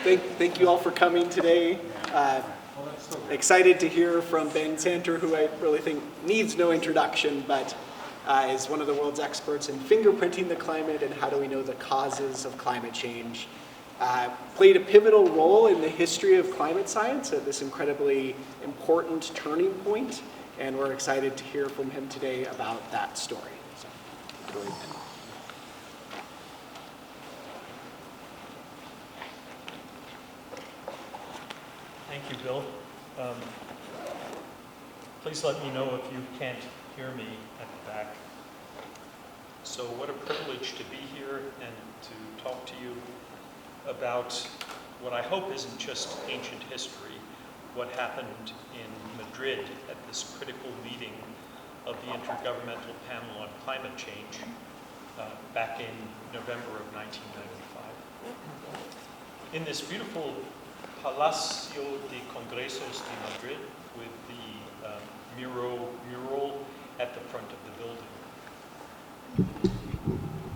thank you all for coming today. Excited to hear from Ben Santer, who I really think needs no introduction, but is one of the world's experts in fingerprinting the climate and how do we know the causes of climate change. Played a pivotal role in the history of climate science at this incredibly important turning point, and we're excited to hear from him today about that story. So, go ahead. Thank you, Bill. Please let me know if you can't hear me at the back. So what a privilege to be here and to talk to you about what I hope isn't just ancient history, what happened in Madrid at this critical meeting of the Intergovernmental Panel on Climate Change back in November of 1995. In this beautiful Palacio de Congresos de Madrid with the mural at the front of the building.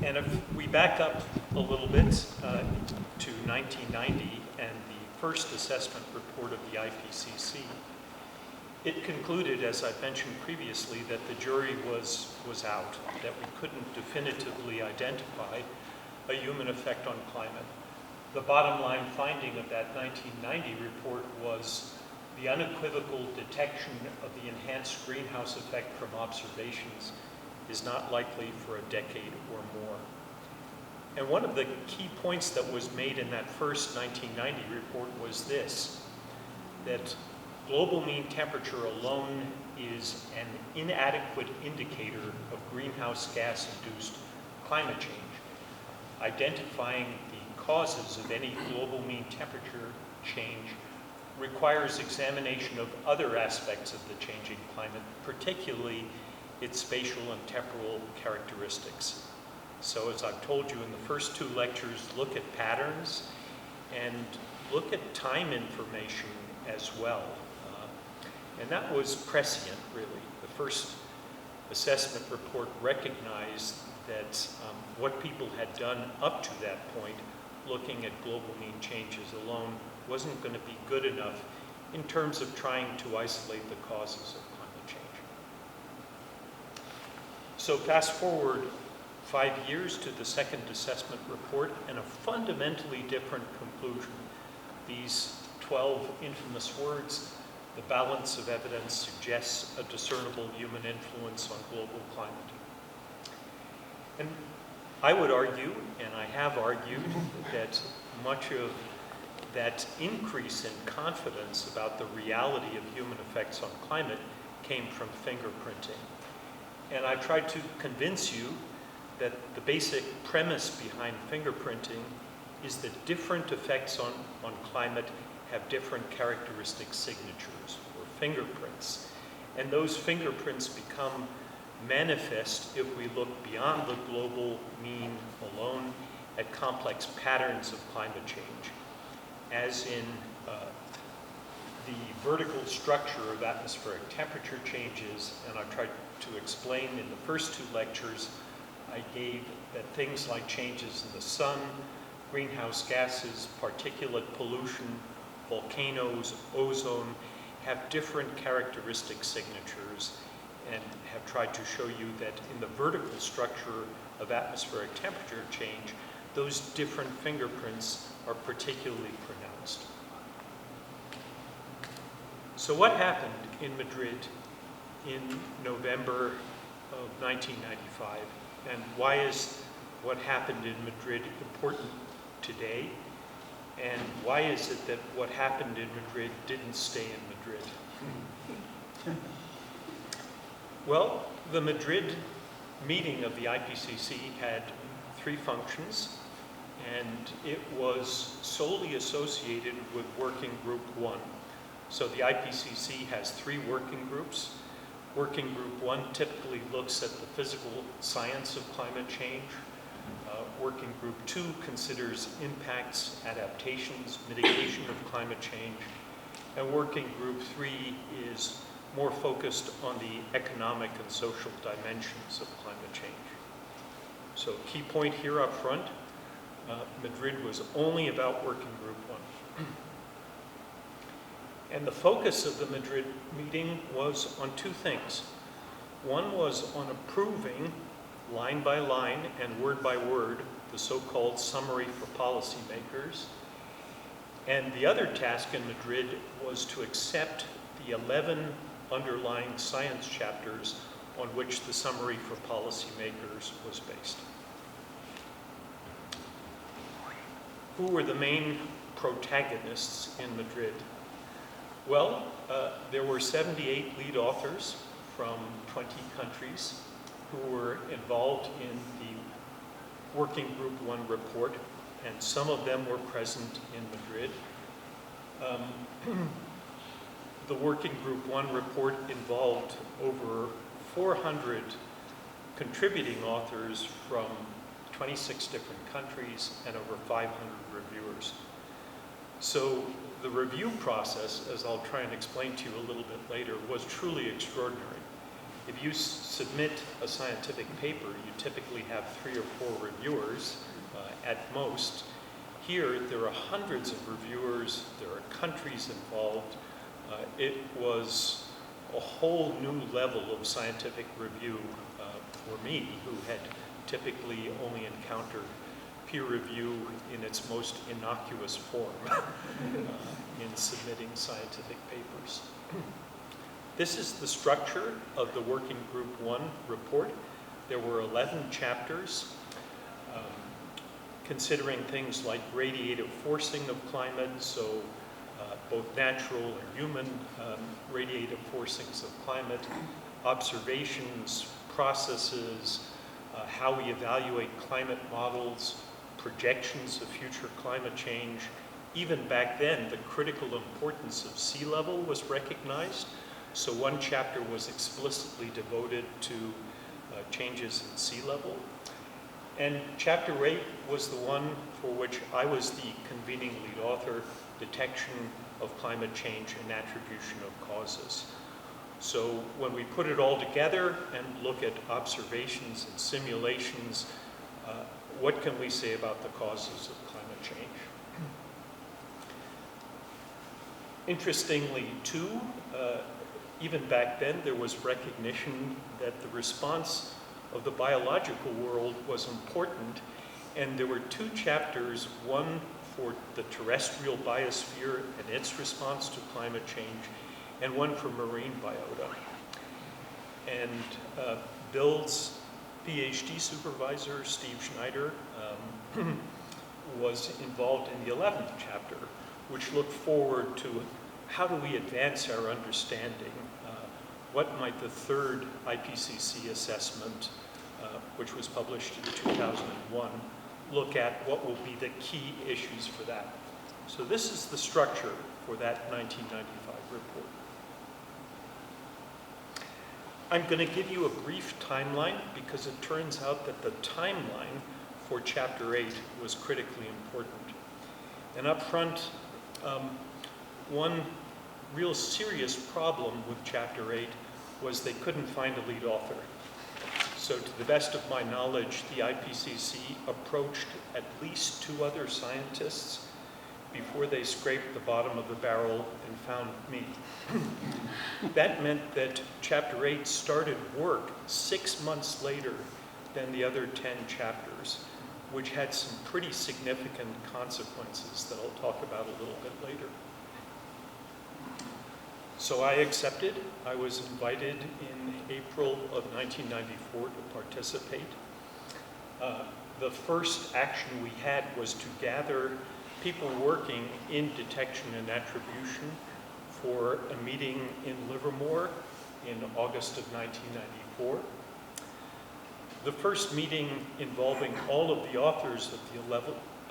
And if we back up a little bit to 1990 and the first assessment report of the IPCC, it concluded, as I mentioned previously, that the jury was out, that we couldn't definitively identify a human effect on climate. The bottom line finding of that 1990 report was the unequivocal detection of the enhanced greenhouse effect from observations is not likely for a decade or more. And one of the key points that was made in that first 1990 report was this, that global mean temperature alone is an inadequate indicator of greenhouse gas-induced climate change. Identifying the causes of any global mean temperature change requires examination of other aspects of the changing climate, particularly its spatial and temporal characteristics. So as I've told you in the first two lectures, look at patterns and look at time information as well. And that was prescient, really. The first assessment report recognized that what people had done up to that point, looking at global mean changes alone, wasn't going to be good enough in terms of trying to isolate the causes of climate change. So fast forward 5 years to the second assessment report and a fundamentally different conclusion. These 12 infamous words, the balance of evidence suggests a discernible human influence on global climate. And I would argue, and I have argued, that much of that increase in confidence about the reality of human effects on climate came from fingerprinting. And I tried to convince you that the basic premise behind fingerprinting is that different effects on climate have different characteristic signatures, or fingerprints. And those fingerprints become manifest if we look beyond the global mean alone at complex patterns of climate change, as in the vertical structure of atmospheric temperature changes. And I tried to explain in the first two lectures, I gave that things like changes in the sun, greenhouse gases, particulate pollution, volcanoes, ozone, have different characteristic signatures, and have tried to show you that in the vertical structure of atmospheric temperature change, those different fingerprints are particularly pronounced. So what happened in Madrid in November of 1995? And why is what happened in Madrid important today? And why is it that what happened in Madrid didn't stay in Madrid? Well, the Madrid meeting of the IPCC had three functions, and it was solely associated with Working Group 1. So the IPCC has three working groups. Working Group 1 typically looks at the physical science of climate change. Working Group 2 considers impacts, adaptations, mitigation of climate change. And Working Group 3 is more focused on the economic and social dimensions of climate change. So key point here up front, Madrid was only about Working Group 1. And the focus of the Madrid meeting was on two things. One was on approving, line by line and word by word, the so-called summary for policymakers. And the other task in Madrid was to accept the 11 underlying science chapters on which the summary for policymakers was based. Who were the main protagonists in Madrid? Well, there were 78 lead authors from 20 countries who were involved in the Working Group 1 report, and some of them were present in Madrid. The Working Group 1 report involved over 400 contributing authors from 26 different countries and over 500 reviewers. So the review process, as I'll try and explain to you a little bit later, was truly extraordinary. If you submit a scientific paper, you typically have 3 or 4 reviewers at most. Here, there are hundreds of reviewers, there are countries involved. It was a whole new level of scientific review for me, who had typically only encountered peer review in its most innocuous form in submitting scientific papers. This is the structure of the Working Group 1 report. There were 11 chapters considering things like radiative forcing of climate, so both natural and human radiative forcings of climate, observations, processes, how we evaluate climate models, projections of future climate change. Even back then, the critical importance of sea level was recognized. So one chapter was explicitly devoted to changes in sea level. And chapter 8 was the one for which I was the convening lead author, detection of climate change and attribution of causes. So when we put it all together and look at observations and simulations, what can we say about the causes of climate change? Interestingly, too, even back then, there was recognition that the response of the biological world was important, and there were 2 chapters, one for the terrestrial biosphere and its response to climate change, and one for marine biota. And Bill's PhD supervisor, Steve Schneider, was involved in the 11th chapter, which looked forward to how do we advance our understanding? What might the 3rd IPCC assessment, which was published in 2001, look at? What will be the key issues for that? So this is the structure for that 1995 report. I'm going to give you a brief timeline because it turns out that the timeline for Chapter 8 was critically important. And up front, one real serious problem with Chapter 8 was they couldn't find a lead author. So to the best of my knowledge, the IPCC approached at least 2 other scientists before they scraped the bottom of the barrel and found me. That meant that Chapter 8 started work 6 months later than the other 10 chapters, which had some pretty significant consequences that I'll talk about a little bit later. So I accepted. I was invited in April of 1994 to participate. The first action we had was to gather people working in detection and attribution for a meeting in Livermore in August of 1994. The first meeting involving all of the authors of the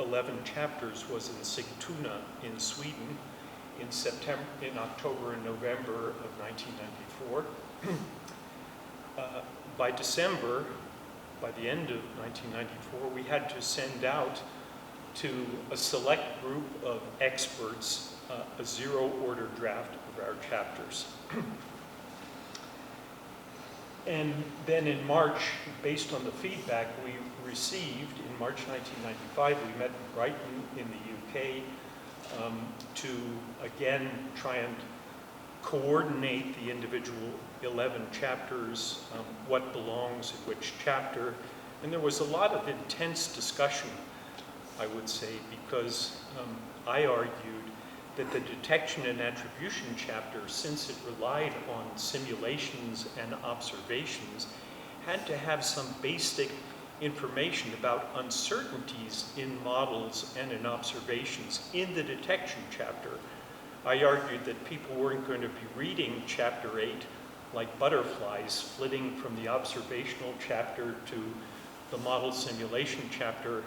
11 chapters was in Sigtuna in Sweden in October and November of 1994. By December, by the end of 1994, we had to send out to a select group of experts a 0-order draft of our chapters. And then in March, based on the feedback we received in March 1995, we met in Brighton in the UK. to, again, try and coordinate the individual 11 chapters, what belongs in which chapter. And there was a lot of intense discussion, I would say, because I argued that the detection and attribution chapter, since it relied on simulations and observations, had to have some basic information about uncertainties in models and in observations in the detection chapter. I argued that people weren't going to be reading chapter 8 like butterflies, flitting from the observational chapter to the model simulation chapter.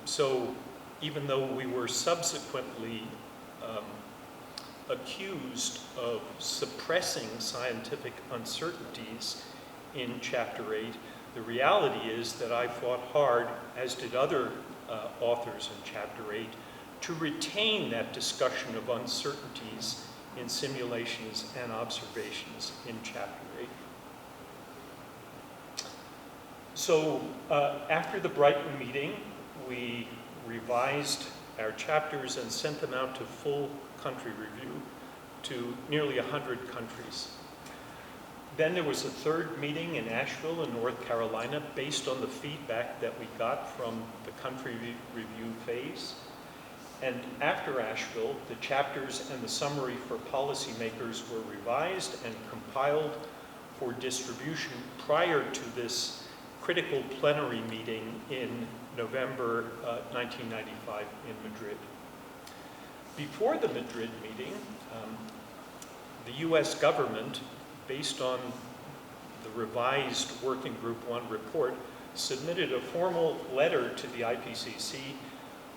So even though we were subsequently accused of suppressing scientific uncertainties in chapter 8, the reality is that I fought hard, as did other authors in chapter 8, to retain that discussion of uncertainties in simulations and observations in chapter 8. So after the Brighton meeting, we revised our chapters and sent them out to full country review to nearly 100 countries. Then there was a third meeting in Asheville in North Carolina based on the feedback that we got from the country review phase. And after Asheville, the chapters and the summary for policymakers were revised and compiled for distribution prior to this critical plenary meeting in November 1995 in Madrid. Before the Madrid meeting, the US government, based on the revised Working Group 1 report, submitted a formal letter to the IPCC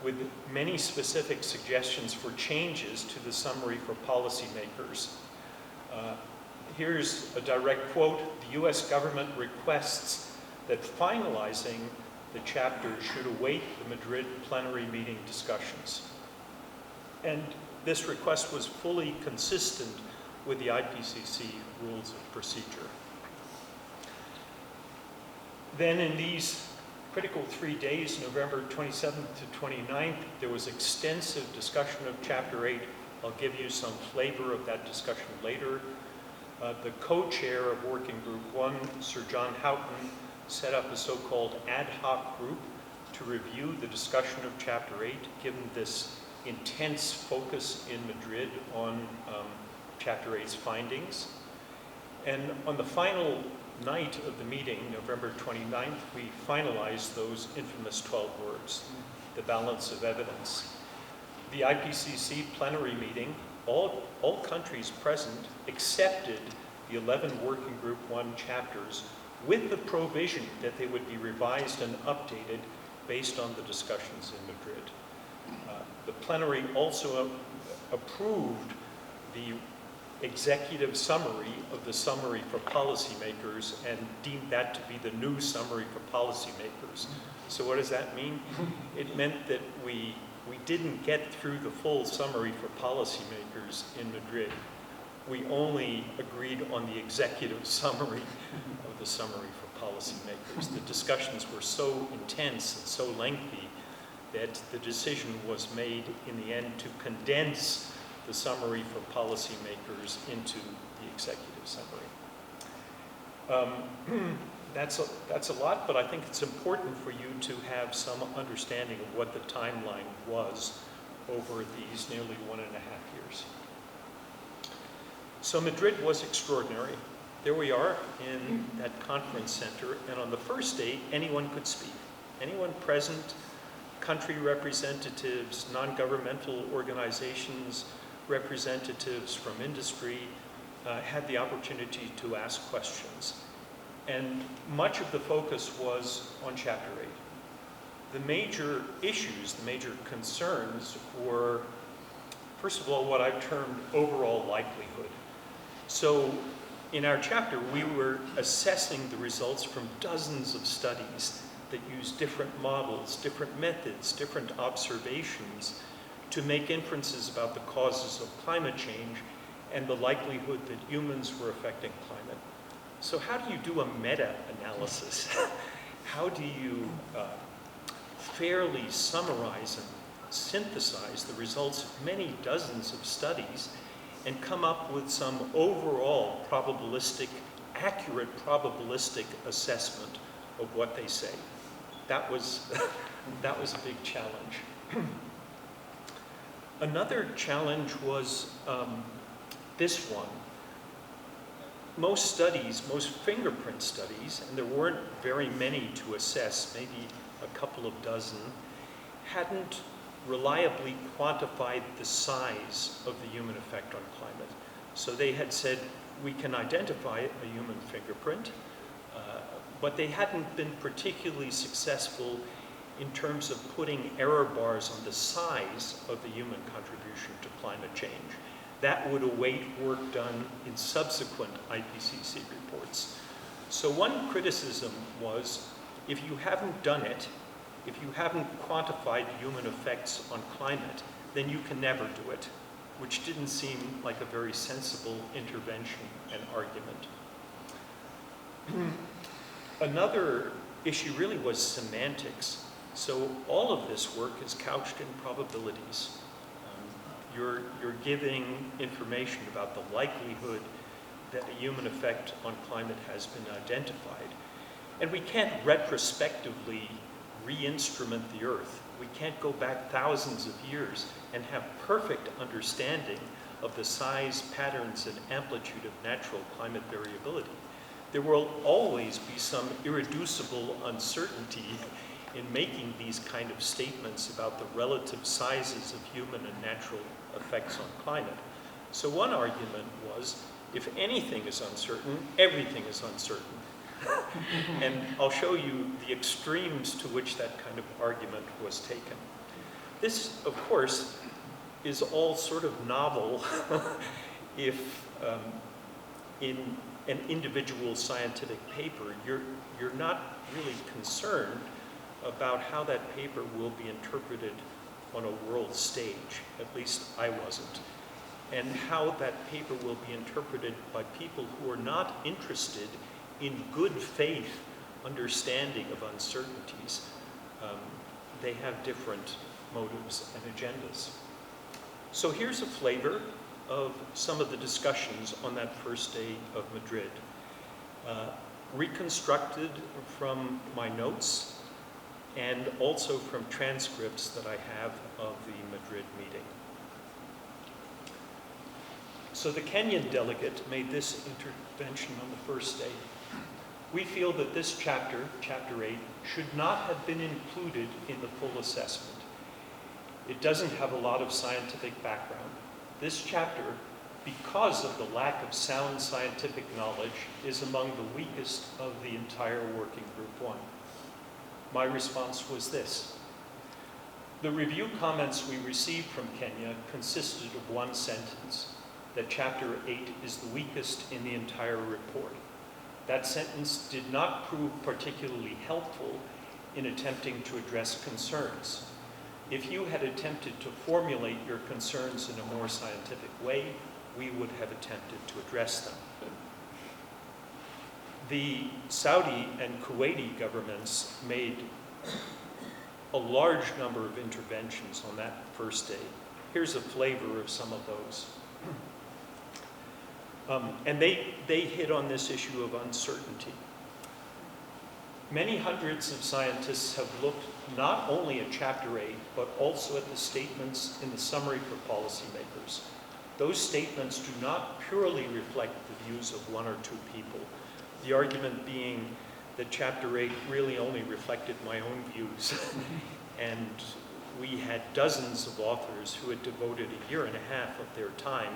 with many specific suggestions for changes to the summary for policymakers. Here's a direct quote: "The US government requests that finalizing the chapter should await the Madrid plenary meeting discussions." And this request was fully consistent with the IPCC rules of procedure. Then in these critical 3 days, November 27th to 29th, there was extensive discussion of Chapter 8. I'll give you some flavor of that discussion later. The co-chair of Working Group 1, Sir John Houghton, set up a so-called ad hoc group to review the discussion of Chapter 8, given this intense focus in Madrid on Chapter 8's findings. And on the final night of the meeting, November 29th, we finalized those infamous 12 words, the balance of evidence. The IPCC plenary meeting, all countries present accepted the 11 Working Group 1 chapters with the provision that they would be revised and updated based on the discussions in Madrid. The plenary also approved the executive summary of the summary for policymakers and deemed that to be the new summary for policymakers. So what does that mean? It meant that we didn't get through the full summary for policymakers in Madrid. We only agreed on the executive summary of the summary for policymakers. The discussions were so intense and so lengthy that the decision was made in the end to condense the summary for policymakers into the executive summary. That's a lot, but I think it's important for you to have some understanding of what the timeline was over these nearly 1.5 years. So Madrid was extraordinary. There we are in that conference center, and on the first day, anyone could speak. Anyone present, country representatives, non-governmental organizations, representatives from industry, had the opportunity to ask questions. And much of the focus was on Chapter 8. The major issues, the major concerns were, first of all, what I've termed overall likelihood. So in our chapter, we were assessing the results from dozens of studies that use different models, different methods, different observations to make inferences about the causes of climate change and the likelihood that humans were affecting climate. So how do you do a meta-analysis? How do you fairly summarize and synthesize the results of many dozens of studies and come up with some overall accurate probabilistic assessment of what they say. That was, that was a big challenge. Another challenge was this one. Most studies, most fingerprint studies, and there weren't very many to assess, maybe a couple of dozen, hadn't reliably quantified the size of the human effect on climate. So they had said, we can identify a human fingerprint, but they hadn't been particularly successful in terms of putting error bars on the size of the human contribution to climate change. That would await work done in subsequent IPCC reports. So one criticism was, if you haven't done it, if you haven't quantified human effects on climate, then you can never do it, which didn't seem like a very sensible intervention and argument. Another issue really was semantics. So all of this work is couched in probabilities. You're giving information about the likelihood that a human effect on climate has been identified. And we can't retrospectively re-instrument the Earth. We can't go back thousands of years and have perfect understanding of the size, patterns, and amplitude of natural climate variability. There will always be some irreducible uncertainty in making these kind of statements about the relative sizes of human and natural effects on climate. So one argument was, if anything is uncertain, everything is uncertain. And I'll show you the extremes to which that kind of argument was taken. This, of course, is all sort of novel if in an individual scientific paper, you're not really concerned about how that paper will be interpreted on a world stage. At least I wasn't. And how that paper will be interpreted by people who are not interested in good faith understanding of uncertainties. They have different motives and agendas. So here's a flavor of some of the discussions on that first day of Madrid, reconstructed from my notes and also from transcripts that I have of the Madrid meeting. So the Kenyan delegate made this intervention on the first day. We feel that this chapter, chapter 8, should not have been included in the full assessment. It doesn't have a lot of scientific background. This chapter, because of the lack of sound scientific knowledge, is among the weakest of the entire working group 1. My response was this. The review comments we received from Kenya consisted of one sentence, that chapter 8 is the weakest in the entire report. That sentence did not prove particularly helpful in attempting to address concerns. If you had attempted to formulate your concerns in a more scientific way, we would have attempted to address them. The Saudi and Kuwaiti governments made a large number of interventions on that first day. Here's a flavor of some of those. And they hit on this issue of uncertainty. Many hundreds of scientists have looked not only at Chapter 8, but also at the statements in the summary for policymakers. Those statements do not purely reflect the views of one or two people. The argument being that Chapter 8 really only reflected my own views. And we had dozens of authors who had devoted a year and a half of their time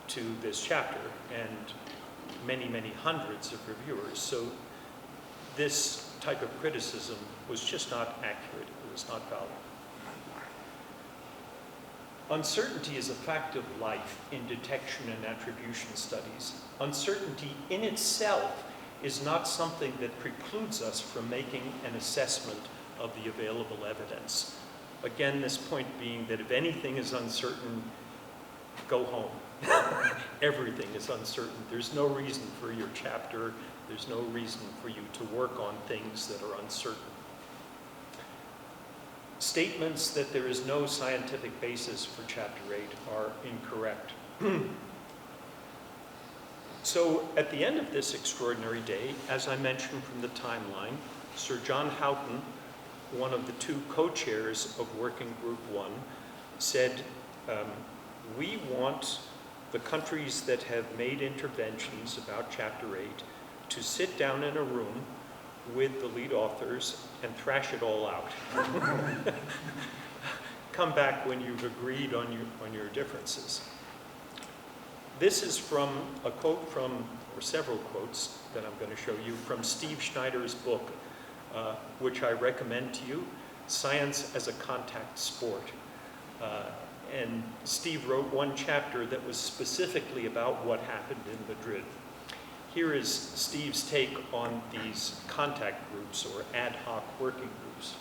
to this chapter, and many, many hundreds of reviewers. So this type of criticism was just not accurate. It was not valid. Uncertainty is a fact of life in detection and attribution studies. Uncertainty in itself is not something that precludes us from making an assessment of the available evidence. Again, this point being that if anything is uncertain, go home. Everything is uncertain. There's no reason for your chapter. There's no reason for you to work on things that are uncertain. Statements that there is no scientific basis for Chapter 8 are incorrect. So at the end of this extraordinary day, as I mentioned from the timeline, Sir John Houghton, one of the two co-chairs of Working Group 1, said, we want the countries that have made interventions about Chapter 8 to sit down in a room with the lead authors and thrash it all out. Come back when you've agreed on your differences. This is from a quote from, or several quotes that I'm going to show you, from Steve Schneider's book, which I recommend to you, Science as a Contact Sport. And Steve wrote one chapter that was specifically about what happened in Madrid. Here is Steve's take on these contact groups, or ad hoc working groups.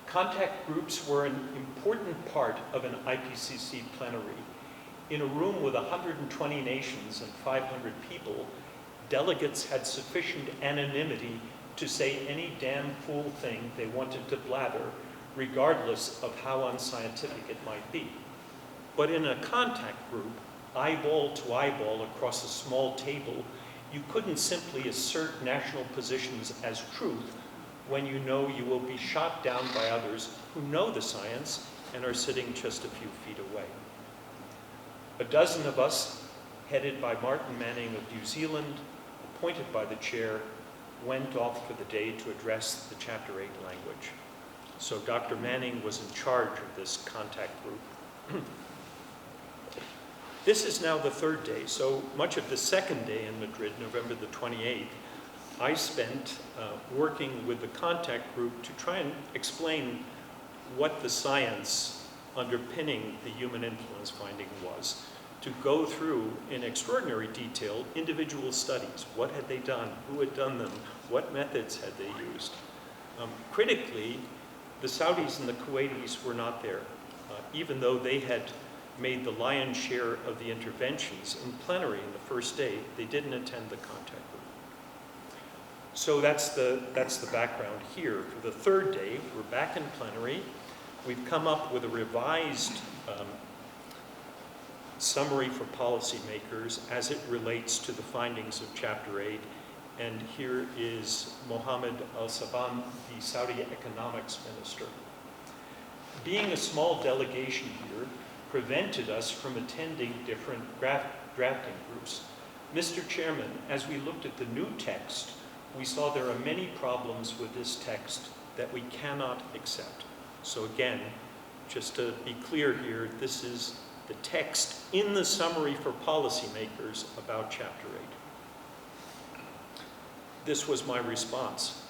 Contact groups were an important part of an IPCC plenary. In a room with 120 nations and 500 people, delegates had sufficient anonymity to say any damn fool thing they wanted to blather, regardless of how unscientific it might be. But in a contact group, eyeball to eyeball across a small table, you couldn't simply assert national positions as truth when you know you will be shot down by others who know the science and are sitting just a few feet away. A dozen of us, headed by Martin Manning of New Zealand, appointed by the chair, went off for the day to address the Chapter 8 language. So Dr. Manning was in charge of this contact group. This is now the third day, so much of the second day in Madrid, November the 28th, I spent working with the contact group to try and explain what the science underpinning the human influence finding was, to go through in extraordinary detail individual studies. What had they done? Who had done them? What methods had they used? Critically, the Saudis and the Kuwaitis were not there, even though they had made the lion's share of the interventions in plenary in the first day. They didn't attend the contact group. So that's the background here. For the third day, we're back in plenary. We've come up with a revised summary for policymakers as it relates to the findings of Chapter 8. And here is Mohammed Al-Saban, the Saudi economics minister. Being a small delegation here prevented us from attending different drafting groups. Mr. Chairman, as we looked at the new text, we saw there are many problems with this text that we cannot accept. So again, just to be clear here, this is the text in the summary for policymakers about Chapter 8. This was my response.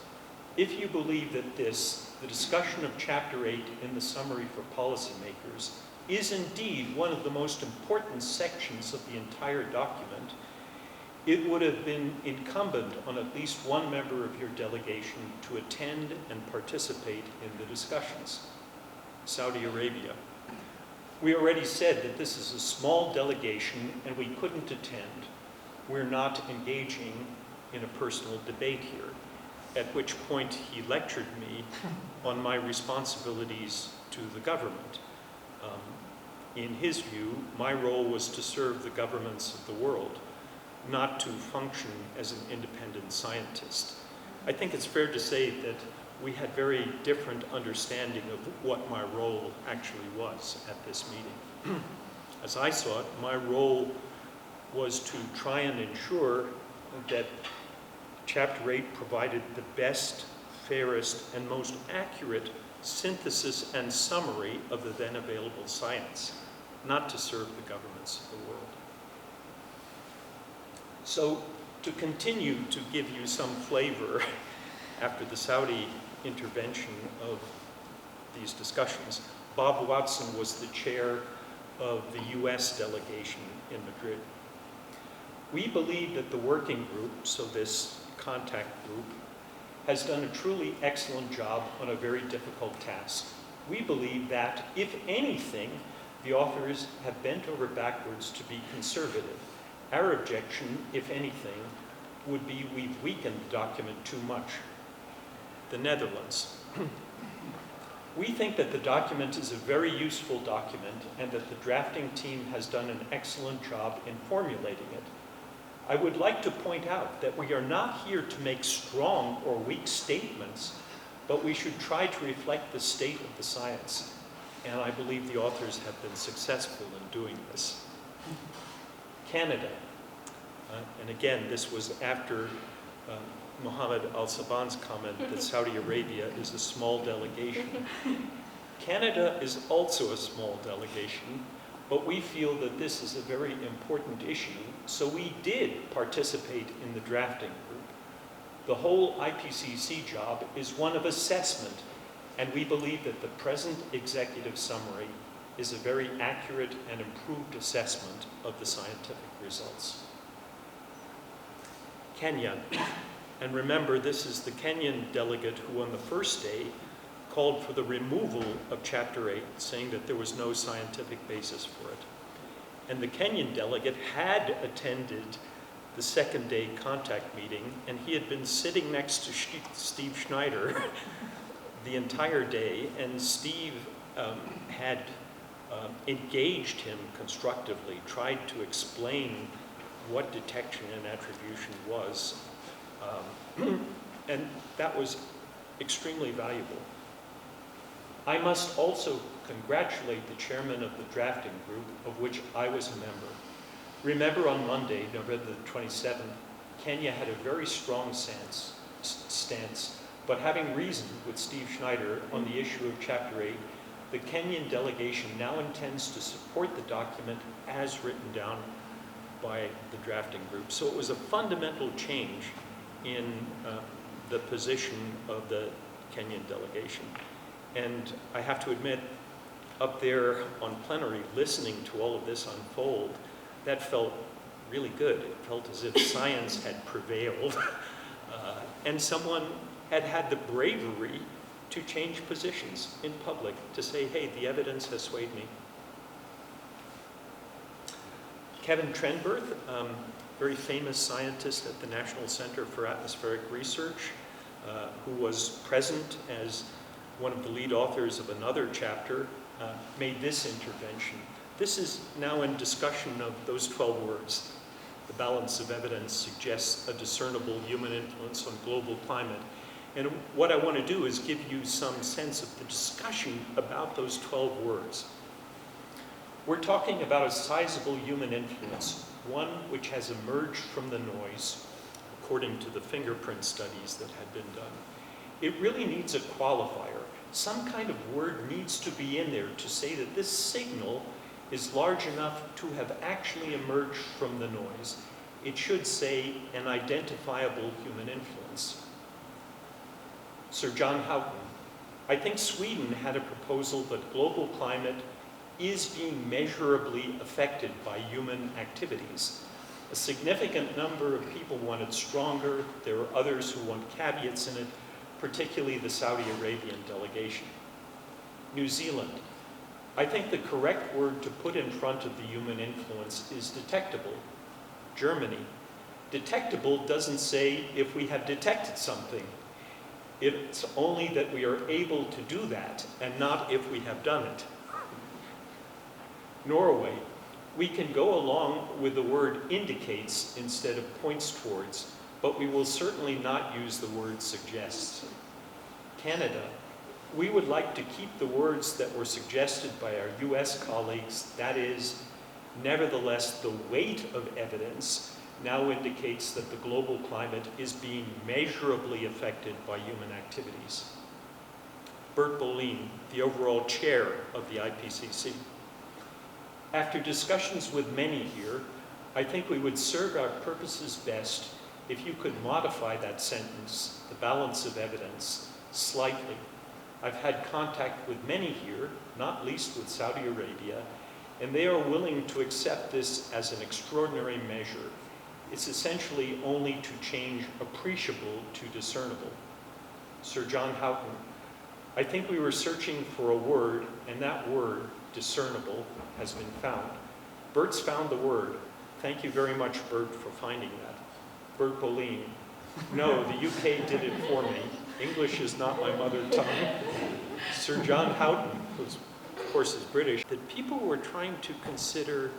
If you believe that the discussion of Chapter 8 in the summary for policymakers is indeed one of the most important sections of the entire document, it would have been incumbent on at least one member of your delegation to attend and participate in the discussions. Saudi Arabia. We already said that this is a small delegation and we couldn't attend. We're not engaging in a personal debate here, at which point he lectured me on my responsibilities to the government. In his view, my role was to serve the governments of the world, not to function as an independent scientist. I think it's fair to say that we had very different understanding of what my role actually was at this meeting. As I saw it, my role was to try and ensure that Chapter 8 provided the best, fairest, and most accurate synthesis and summary of the then available science, not to serve the governments of the world. So, to continue to give you some flavor after the Saudi intervention of these discussions, Bob Watson was the chair of the US delegation in Madrid. We believe that the working group, so this contact group, has done a truly excellent job on a very difficult task. We believe that, if anything, the authors have bent over backwards to be conservative. Our objection, if anything, would be we've weakened the document too much. The Netherlands. We think that the document is a very useful document and that the drafting team has done an excellent job in formulating it. I would like to point out that we are not here to make strong or weak statements, but we should try to reflect the state of the science. And I believe the authors have been successful in doing this. Canada, and again, this was after Mohammed Al-Saban's comment that Saudi Arabia is a small delegation. Canada is also a small delegation, but we feel that this is a very important issue, so we did participate in the drafting group. The whole IPCC job is one of assessment, and we believe that the present executive summary is a very accurate and improved assessment of the scientific results. Kenya. And remember, this is the Kenyan delegate who on the first day called for the removal of Chapter 8, saying that there was no scientific basis for it. And the Kenyan delegate had attended the second day contact meeting, and he had been sitting next to Steve Schneider the entire day, and Steve had engaged him constructively, tried to explain what detection and attribution was. And that was extremely valuable. I must also congratulate the chairman of the drafting group, of which I was a member. Remember on Monday, November the 27th, Kenya had a very strong stance, but having reasoned with Steve Schneider on the issue of Chapter 8, the Kenyan delegation now intends to support the document as written down by the drafting group. So it was a fundamental change in the position of the Kenyan delegation. And I have to admit, up there on plenary, listening to all of this unfold, that felt really good. It felt as if science had prevailed and someone had had the bravery to change positions in public, to say, hey, the evidence has swayed me. Kevin Trenberth, very famous scientist at the National Center for Atmospheric Research, who was present as one of the lead authors of another chapter, made this intervention. This is now in discussion of those 12 words. The balance of evidence suggests a discernible human influence on global climate. And what I want to do is give you some sense of the discussion about those 12 words. We're talking about a sizable human influence, one which has emerged from the noise, according to the fingerprint studies that had been done. It really needs a qualifier. Some kind of word needs to be in there to say that this signal is large enough to have actually emerged from the noise. It should say an identifiable human influence. Sir John Houghton, I think Sweden had a proposal that global climate is being measurably affected by human activities. A significant number of people want it stronger. There are others who want caveats in it, particularly the Saudi Arabian delegation. New Zealand, I think the correct word to put in front of the human influence is detectable. Germany, detectable doesn't say if we have detected something. It's only that we are able to do that and not if we have done it. Norway, we can go along with the word indicates instead of points towards, but we will certainly not use the word suggests. Canada, we would like to keep the words that were suggested by our US colleagues, that is, nevertheless, the weight of evidence now indicates that the global climate is being measurably affected by human activities. Bert Bohlin, the overall chair of the IPCC. After discussions with many here, I think we would serve our purposes best if you could modify that sentence, the balance of evidence, slightly. I've had contact with many here, not least with Saudi Arabia, and they are willing to accept this as an extraordinary measure. It's essentially only to change appreciable to discernible. Sir John Houghton, I think we were searching for a word, and that word, discernible, has been found. Bert's found the word. Thank you very much, Bert, for finding that. Bert Bohlin, no, the UK did it for me. English is not my mother tongue. Sir John Houghton, who of course is British, that people were trying to consider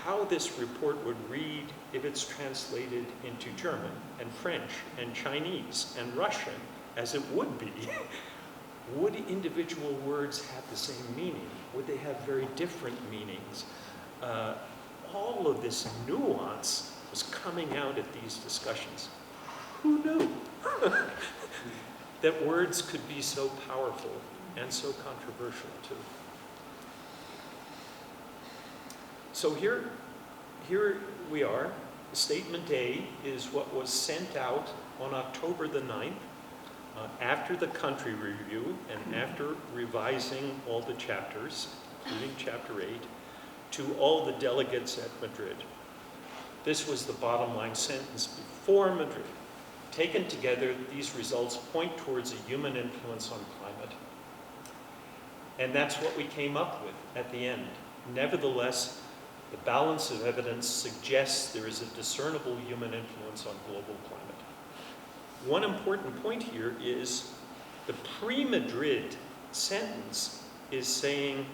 how this report would read if it's translated into German and French and Chinese and Russian, as it would be. Would individual words have the same meaning? Would they have very different meanings? All of this nuance was coming out at these discussions. Who knew that words could be so powerful and so controversial too? So here we are. Statement A is what was sent out on October the 9th, after the country review and after revising all the chapters, including Chapter 8, to all the delegates at Madrid. This was the bottom line sentence before Madrid. Taken together, these results point towards a human influence on climate. And that's what we came up with at the end. Nevertheless, the balance of evidence suggests there is a discernible human influence on global climate. One important point here is the pre-Madrid sentence is saying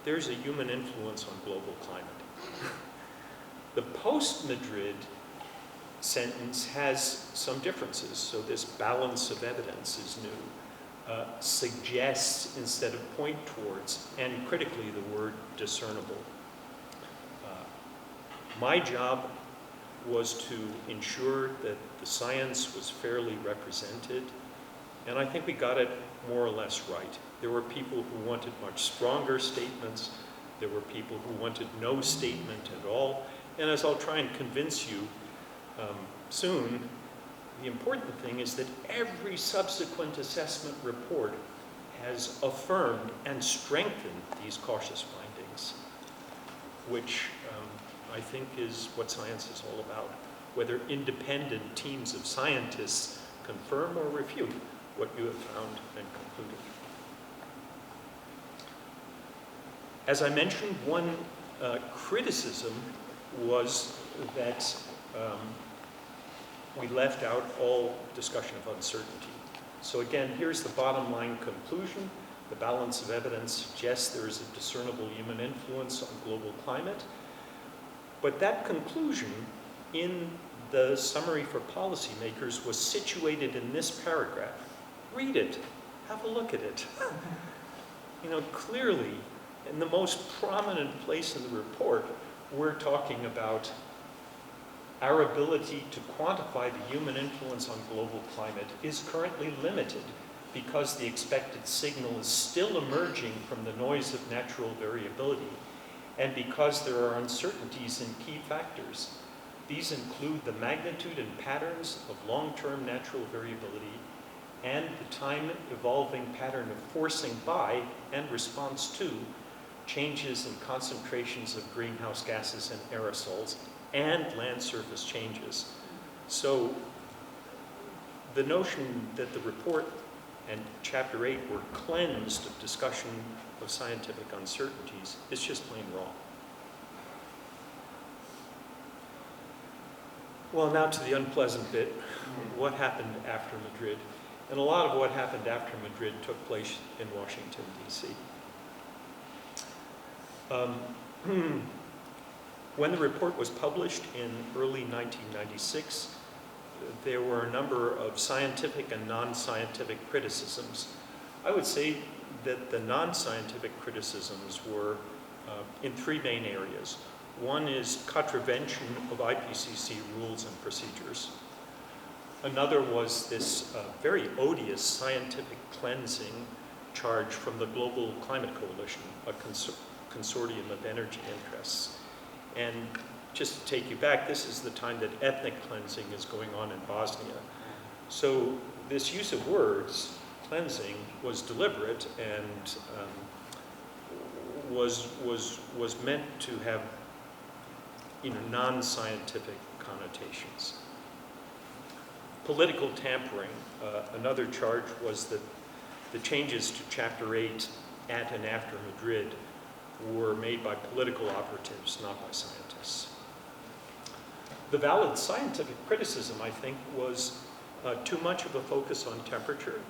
there's a human influence on global climate. The post-Madrid sentence has some differences, so this balance of evidence is new. Suggests instead of point towards, and critically the word discernible. My job was to ensure that the science was fairly represented, and I think we got it more or less right. There were people who wanted much stronger statements. There were people who wanted no statement at all. And as I'll try and convince you soon, the important thing is that every subsequent assessment report has affirmed and strengthened these cautious findings, which I think is what science is all about. Whether independent teams of scientists confirm or refute what you have found and concluded. As I mentioned, one criticism was that we left out all discussion of uncertainty. So again, here's the bottom line conclusion. The balance of evidence suggests there is a discernible human influence on global climate. But that conclusion in the summary for policymakers was situated in this paragraph. Read it, have a look at it. You know, clearly, in the most prominent place in the report, we're talking about our ability to quantify the human influence on global climate is currently limited because the expected signal is still emerging from the noise of natural variability and because there are uncertainties in key factors. These include the magnitude and patterns of long-term natural variability and the time-evolving pattern of forcing by and response to changes in concentrations of greenhouse gases and aerosols and land surface changes. So the notion that the report and Chapter 8 were cleansed of discussion of scientific uncertainties is just plain wrong. Well, now to the unpleasant bit, what happened after Madrid? And a lot of what happened after Madrid took place in Washington, D.C. When the report was published in early 1996, there were a number of scientific and non-scientific criticisms. I would say that the non-scientific criticisms were in three main areas. One is contravention of IPCC rules and procedures. Another was this very odious scientific cleansing charge from the Global Climate Coalition, a consortium of energy interests. And just to take you back, this is the time that ethnic cleansing is going on in Bosnia. So this use of words, cleansing, was deliberate and was meant to have, you know, non-scientific connotations. Political tampering. Another charge was that the changes to Chapter 8 at and after Madrid were made by political operatives, not by scientists. The valid scientific criticism, I think, was too much of a focus on temperature.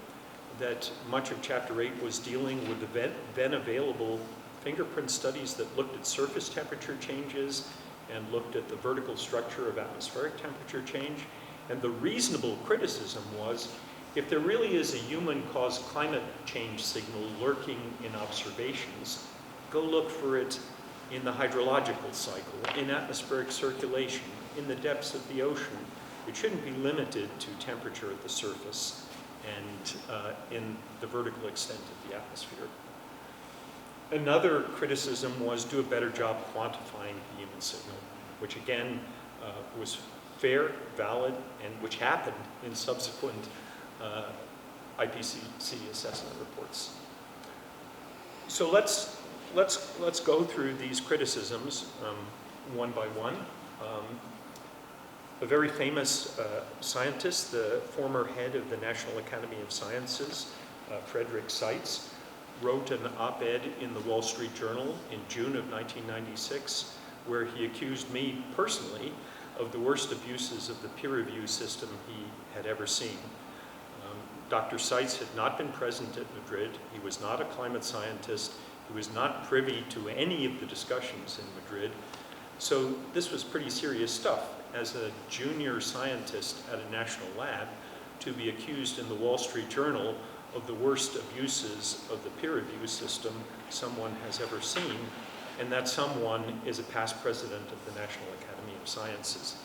that much of Chapter 8 was dealing with the then available fingerprint studies that looked at surface temperature changes and looked at the vertical structure of atmospheric temperature change. And the reasonable criticism was, if there really is a human-caused climate change signal lurking in observations, go look for it in the hydrological cycle, in atmospheric circulation, in the depths of the ocean. It shouldn't be limited to temperature at the surface and in the vertical extent of the atmosphere. Another criticism was do a better job quantifying the human signal, which again was fair, valid, and which happened in subsequent IPCC assessment reports. So let's go through these criticisms one by one. A very famous scientist, the former head of the National Academy of Sciences, Frederick Seitz, wrote an op-ed in the Wall Street Journal in June of 1996, where he accused me personally of the worst abuses of the peer review system he had ever seen. Dr. Seitz had not been present at Madrid. He was not a climate scientist. He was not privy to any of the discussions in Madrid. So this was pretty serious stuff. As a junior scientist at a national lab, to be accused in the Wall Street Journal of the worst abuses of the peer review system someone has ever seen, and that someone is a past president of the National Academy of Sciences.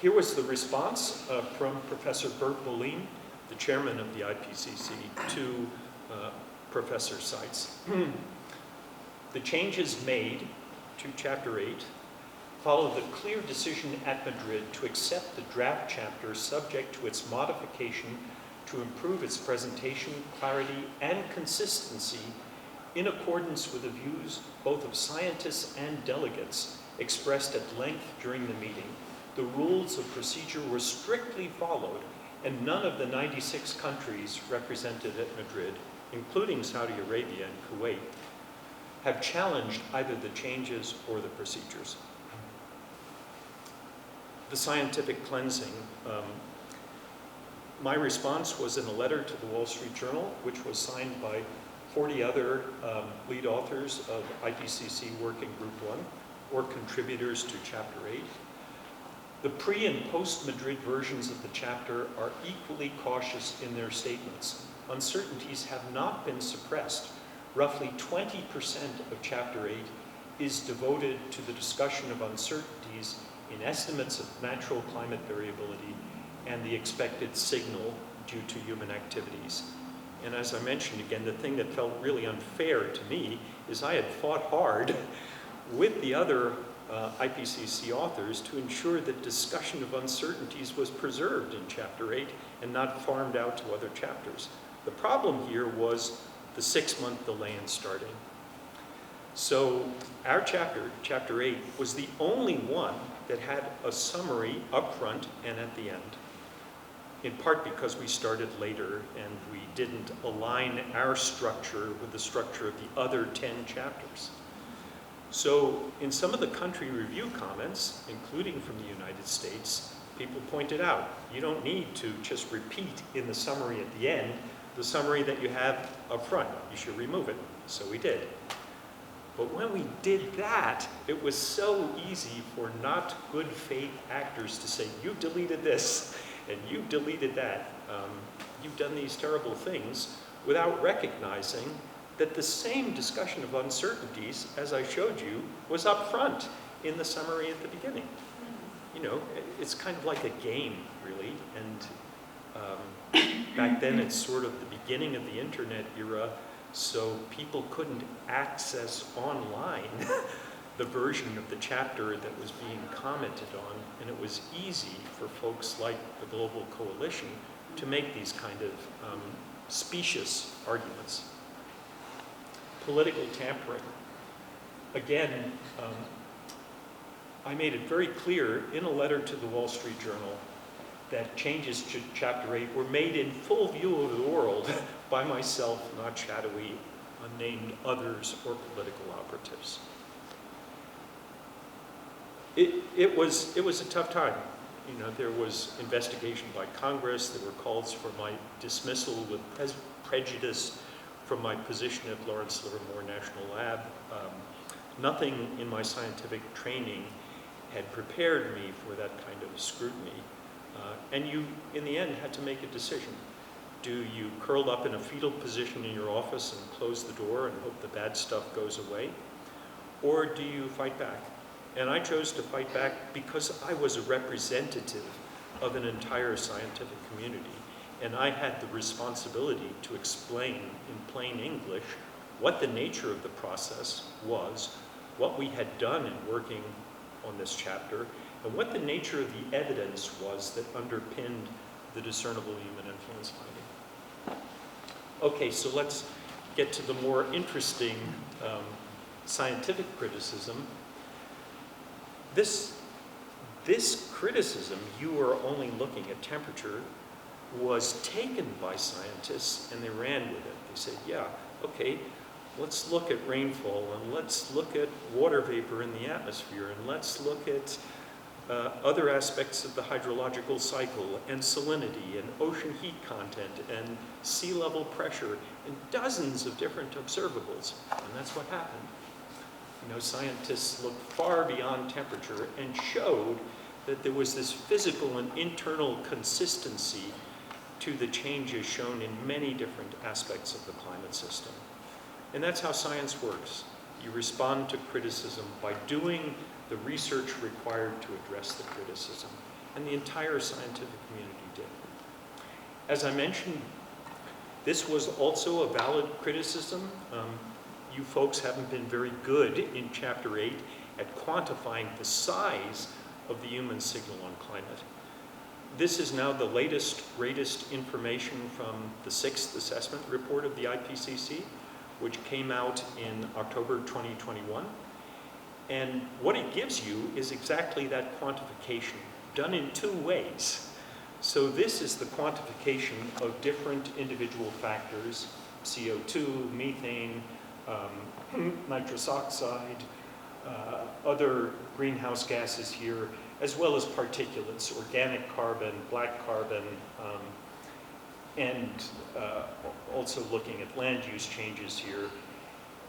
Here was the response from Professor Bert Bohlin, the chairman of the IPCC, to Professor Seitz. The changes made to Chapter 8 follow the clear decision at Madrid to accept the draft chapter subject to its modification to improve its presentation, clarity, and consistency in accordance with the views both of scientists and delegates expressed at length during the meeting. The rules of procedure were strictly followed, and none of the 96 countries represented at Madrid, including Saudi Arabia and Kuwait, have challenged either the changes or the procedures. The scientific cleansing. My response was in a letter to the Wall Street Journal, which was signed by 40 other lead authors of IPCC Working Group 1, or contributors to Chapter 8. The pre- and post-Madrid versions of the chapter are equally cautious in their statements. Uncertainties have not been suppressed. Roughly 20% of Chapter 8 is devoted to the discussion of uncertainties in estimates of natural climate variability and the expected signal due to human activities. And as I mentioned again, the thing that felt really unfair to me is I had fought hard with the other IPCC authors to ensure that discussion of uncertainties was preserved in Chapter 8 and not farmed out to other chapters. The problem here was the 6-month delay in starting. So our chapter, Chapter 8, was the only one that had a summary up front and at the end, in part because we started later and we didn't align our structure with the structure of the other 10 chapters. So in some of the country review comments, including from the United States, people pointed out, you don't need to just repeat in the summary at the end the summary that you have up front. You should remove it. So we did. But when we did that, it was so easy for not good faith actors to say, you've deleted this and you've deleted that. You've done these terrible things, without recognizing that the same discussion of uncertainties, as I showed you, was up front in the summary at the beginning. You know, it's kind of like a game, really. And back then, it's sort of the beginning of the internet era, so people couldn't access online the version of the chapter that was being commented on, and it was easy for folks like the Global Coalition to make these kind of specious arguments. Political tampering. Again, I made it very clear in a letter to the Wall Street Journal that changes to Chapter 8 were made in full view of the world by myself, not shadowy, unnamed others or political operatives. It was a tough time there was investigation by Congress, there were calls for my dismissal with prejudice from my position at Lawrence Livermore National Lab. Nothing in my scientific training had prepared me for that kind of scrutiny. And you, in the end, had to make a decision. Do you curl up in a fetal position in your office and close the door and hope the bad stuff goes away? Or do you fight back? And I chose to fight back because I was a representative of an entire scientific community. And I had the responsibility to explain in plain English what the nature of the process was, what we had done in working on this chapter, and what the nature of the evidence was that underpinned the discernible human influence finding. Okay, so let's get to the more interesting scientific criticism. This criticism, you are only looking at temperature, was taken by scientists and they ran with it. They said, yeah, okay, let's look at rainfall and let's look at water vapor in the atmosphere and let's look at other aspects of the hydrological cycle and salinity and ocean heat content and sea level pressure and dozens of different observables. And that's what happened. Scientists looked far beyond temperature and showed that there was this physical and internal consistency to the changes shown in many different aspects of the climate system. And that's how science works. You respond to criticism by doing the research required to address the criticism. And the entire scientific community did. As I mentioned, this was also a valid criticism. You folks haven't been very good in Chapter 8 at quantifying the size of the human signal on climate. This is now the latest, greatest information from the 6th assessment report of the IPCC, which came out in October 2021. And what it gives you is exactly that quantification, done in two ways. So this is the quantification of different individual factors, CO2, methane, nitrous oxide, other greenhouse gases here, as well as particulates, organic carbon, black carbon, and also looking at land use changes here.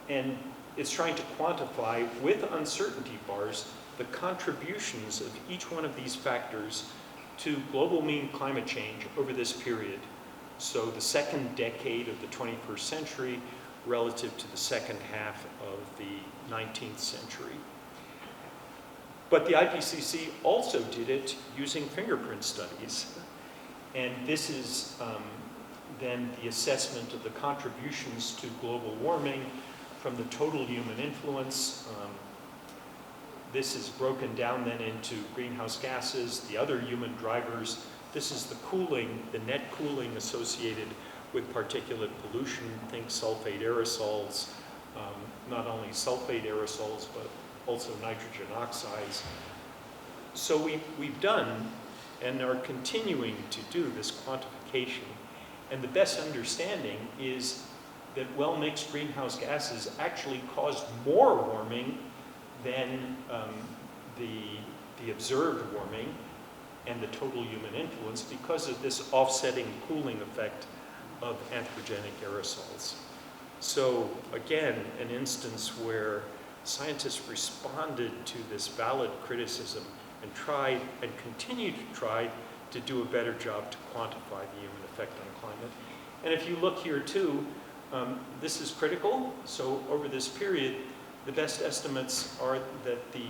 And it's trying to quantify, with uncertainty bars, the contributions of each one of these factors to global mean climate change over this period. So the second decade of the 21st century relative to the second half of the 19th century. But the IPCC also did it using fingerprint studies. And this is then the assessment of the contributions to global warming from the total human influence. This is broken down then into greenhouse gases, the other human drivers. This is the cooling, the net cooling associated with particulate pollution. Think sulfate aerosols, not only sulfate aerosols, but also nitrogen oxides. So we've done and are continuing to do this quantification. And the best understanding is that well-mixed greenhouse gases actually caused more warming than the observed warming and the total human influence because of this offsetting cooling effect of anthropogenic aerosols. So again, an instance where scientists responded to this valid criticism and tried and continue to try to do a better job to quantify the human effect on climate. And if you look here too, this is critical. So over this period, the best estimates are that the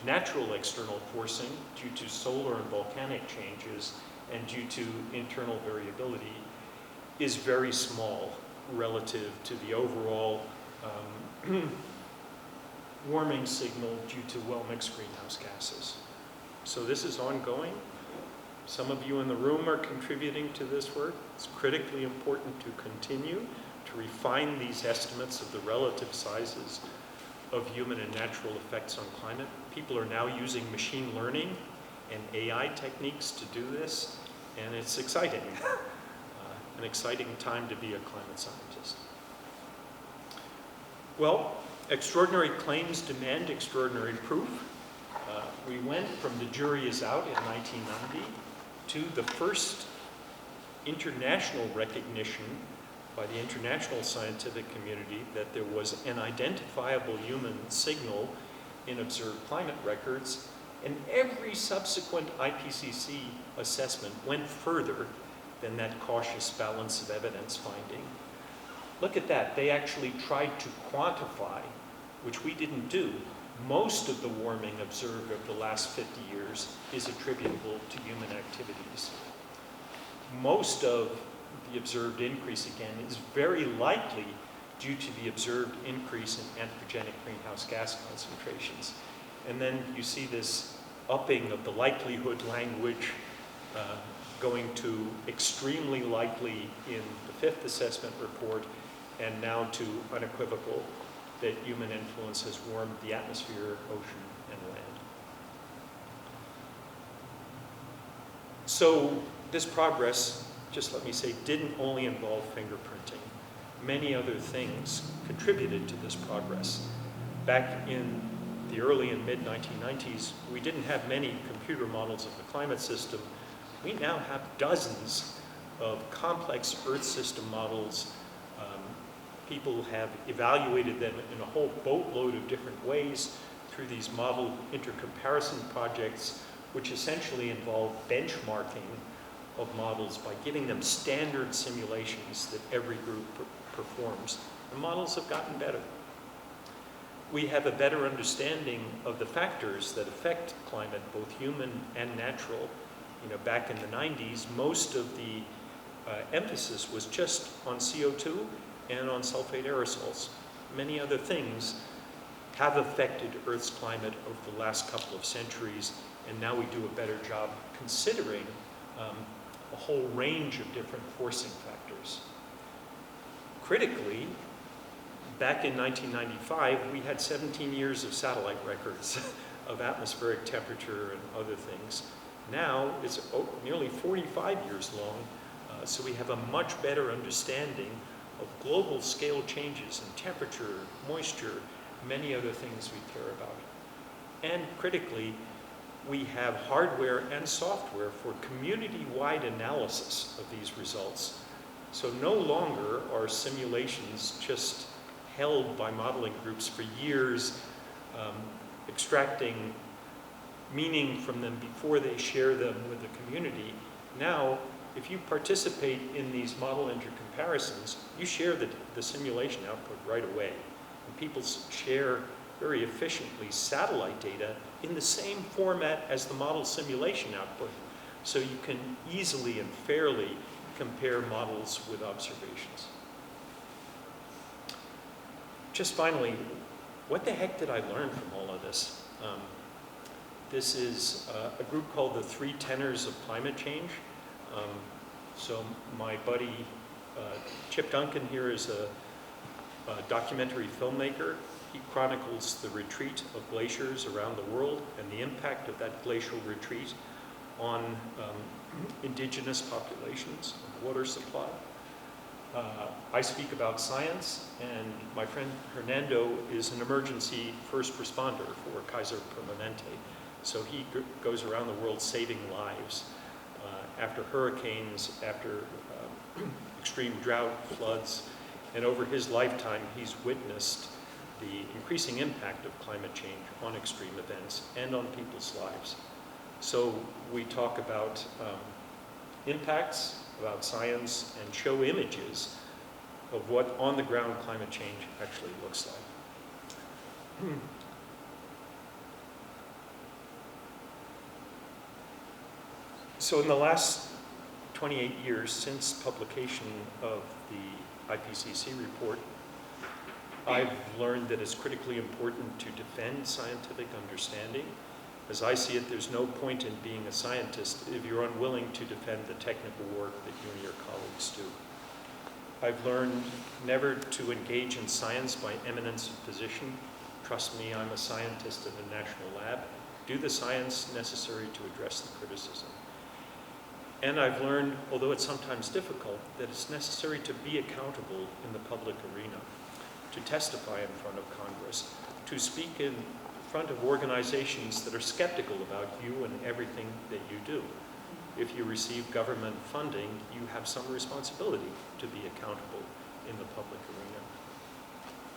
natural external forcing due to solar and volcanic changes and due to internal variability is very small relative to the overall warming signal due to well-mixed greenhouse gases. So this is ongoing. Some of you in the room are contributing to this work. It's critically important to continue to refine these estimates of the relative sizes of human and natural effects on climate. People are now using machine learning and AI techniques to do this, and it's exciting. An exciting time to be a climate scientist. Well, extraordinary claims demand extraordinary proof. we went from the jury is out in 1990 to the first international recognition by the international scientific community that there was an identifiable human signal in observed climate records, and every subsequent IPCC assessment went further than that cautious balance of evidence finding. Look at that, they actually tried to quantify, which we didn't do. Most of the warming observed over the last 50 years is attributable to human activities. Most of the observed increase, again, is very likely due to the observed increase in anthropogenic greenhouse gas concentrations. And then you see this upping of the likelihood language going to extremely likely in the fifth assessment report, and now to unequivocal that human influence has warmed the atmosphere, ocean, and land. So this progress, just let me say, didn't only involve fingerprinting. Many other things contributed to this progress. Back in the early and mid-1990s, we didn't have many computer models of the climate system. We now have dozens of complex Earth system models. People have evaluated them in a whole boatload of different ways through these model intercomparison projects, which essentially involve benchmarking of models by giving them standard simulations that every group performs. The models have gotten better. We have a better understanding of the factors that affect climate, both human and natural. You know, back in the 90s, most of the emphasis was just on CO2 and on sulfate aerosols. Many other things have affected Earth's climate over the last couple of centuries, and now we do a better job considering a whole range of different forcing factors. Critically, back in 1995, we had 17 years of satellite records of atmospheric temperature and other things. Now it's nearly 45 years long, so we have a much better understanding of global scale changes in temperature, moisture, many other things we care about. And critically, we have hardware and software for community-wide analysis of these results. So no longer are simulations just held by modeling groups for years, extracting meaning from them before they share them with the community. Now, if you participate in these model intercomparisons, you share the simulation output right away. And people share very efficiently satellite data in the same format as the model simulation output. So you can easily and fairly compare models with observations. Just finally, what the heck did I learn from all of this? This is a group called the Three Tenors of Climate Change. So my buddy Chip Duncan here is a documentary filmmaker. He chronicles the retreat of glaciers around the world and the impact of that glacial retreat on indigenous populations and water supply. I speak about science, and my friend Hernando is an emergency first responder for Kaiser Permanente. So he goes around the world saving lives after hurricanes, after extreme drought, floods, and over his lifetime he's witnessed the increasing impact of climate change on extreme events and on people's lives. So we talk about impacts, about science, and show images of what on-the-ground climate change actually looks like. So in the last 28 years since publication of the IPCC report, I've learned that it's critically important to defend scientific understanding. As I see it, there's no point in being a scientist if you're unwilling to defend the technical work that you and your colleagues do. I've learned never to engage in science by eminence of position. Trust me, I'm a scientist in a national lab. Do the science necessary to address the criticism. And I've learned, although it's sometimes difficult, that it's necessary to be accountable in the public arena, to testify in front of Congress, to speak in front of organizations that are skeptical about you and everything that you do. If you receive government funding, you have some responsibility to be accountable in the public arena.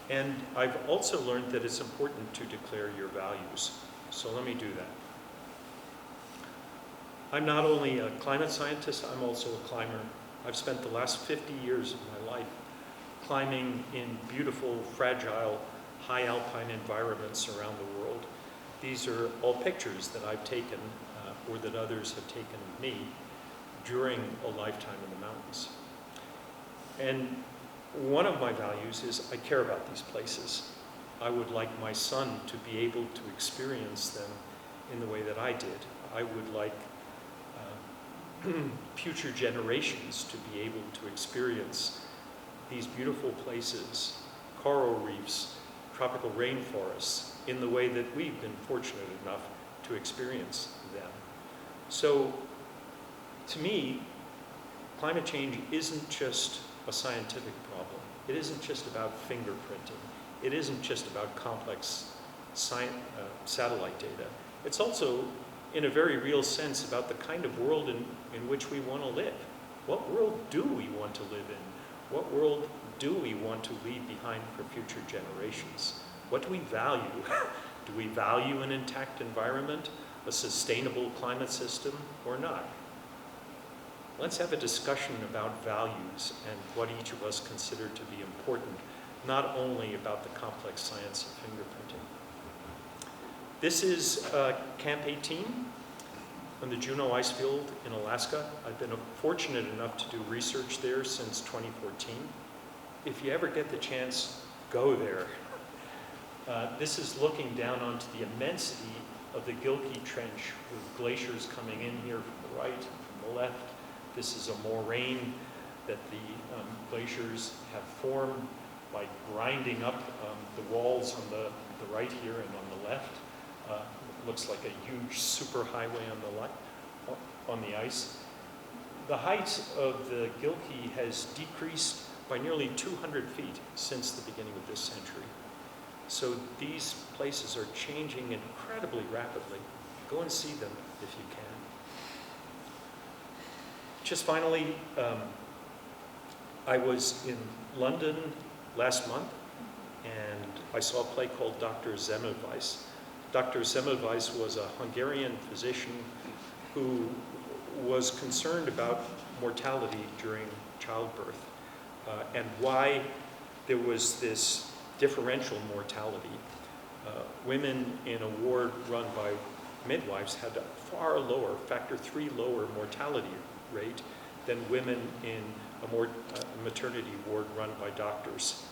And I've also learned that it's important to declare your values. So let me do that. I'm not only a climate scientist, I'm also a climber. I've spent the last 50 years of my life climbing in beautiful, fragile, high alpine environments around the world. These are all pictures that I've taken or that others have taken of me during a lifetime in the mountains. And one of my values is I care about these places. I would like my son to be able to experience them in the way that I did. I would like future generations to be able to experience these beautiful places, coral reefs, tropical rainforests, in the way that we've been fortunate enough to experience them. So, to me, climate change isn't just a scientific problem. It isn't just about fingerprinting. It isn't just about complex satellite data. It's also, in a very real sense, about the kind of world in which we want to live. What world do we want to live in? What world do we want to leave behind for future generations? What do we value? Do we value an intact environment, a sustainable climate system, or not? Let's have a discussion about values and what each of us consider to be important, not only about the complex science of fingerprinting. This is Camp 18 on the Juneau Icefield in Alaska. I've been fortunate enough to do research there since 2014. If you ever get the chance, go there. This is looking down onto the immensity of the Gilkey Trench with glaciers coming in here from the right, from the left. This is a moraine that the glaciers have formed by grinding up the walls on the right here and on the left. It looks like a huge superhighway on the ice. The height of the Gilkey has decreased by nearly 200 feet since the beginning of this century. So these places are changing incredibly rapidly. Go and see them if you can. Just finally, I was in London last month, and I saw a play called Dr. Semmelweis. Dr. Semmelweis was a Hungarian physician who was concerned about mortality during childbirth and why there was this differential mortality. Women in a ward run by midwives had a far lower, factor 3 lower mortality rate than women in a maternity ward run by doctors.